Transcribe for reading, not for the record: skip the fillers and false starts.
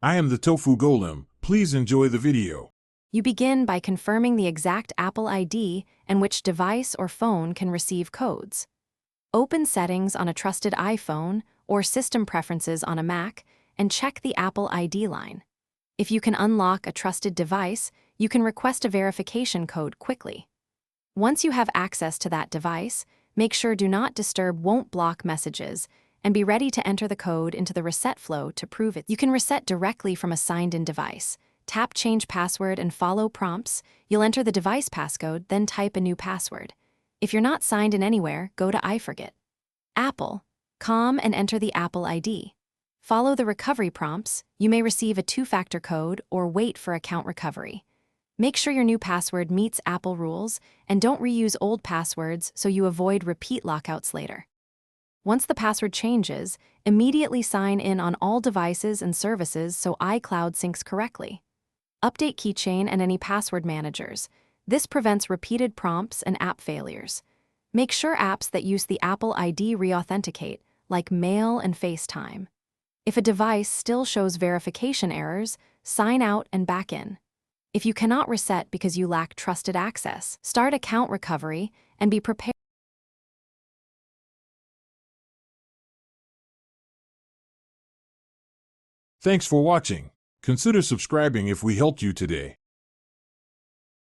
I am the Tofu Golem. Please enjoy the video. You begin by confirming the exact Apple ID and which device or phone can receive codes. Open Settings on a trusted iPhone or System Preferences on a Mac and check the Apple ID line. If you can unlock a trusted device, you can request a verification code quickly. Once you have access to that device, make sure Do Not Disturb won't block messages and be ready to enter the code into the reset flow to prove it. You can reset directly from a signed-in device. Tap Change Password and follow prompts. You'll enter the device passcode, then type a new password. If you're not signed in anywhere, go to iForget. Apple. Calm and enter the Apple ID. Follow the recovery prompts. You may receive a two-factor code or wait for account recovery. Make sure your new password meets Apple rules and don't reuse old passwords so you avoid repeat lockouts later. Once the password changes, immediately sign in on all devices and services so iCloud syncs correctly. Update Keychain and any password managers. This prevents repeated prompts and app failures. Make sure apps that use the Apple ID re-authenticate, like Mail and FaceTime. If a device still shows verification errors, sign out and back in. If you cannot reset because you lack trusted access, start account recovery and be prepared. Thanks for watching. Consider subscribing if we helped you today.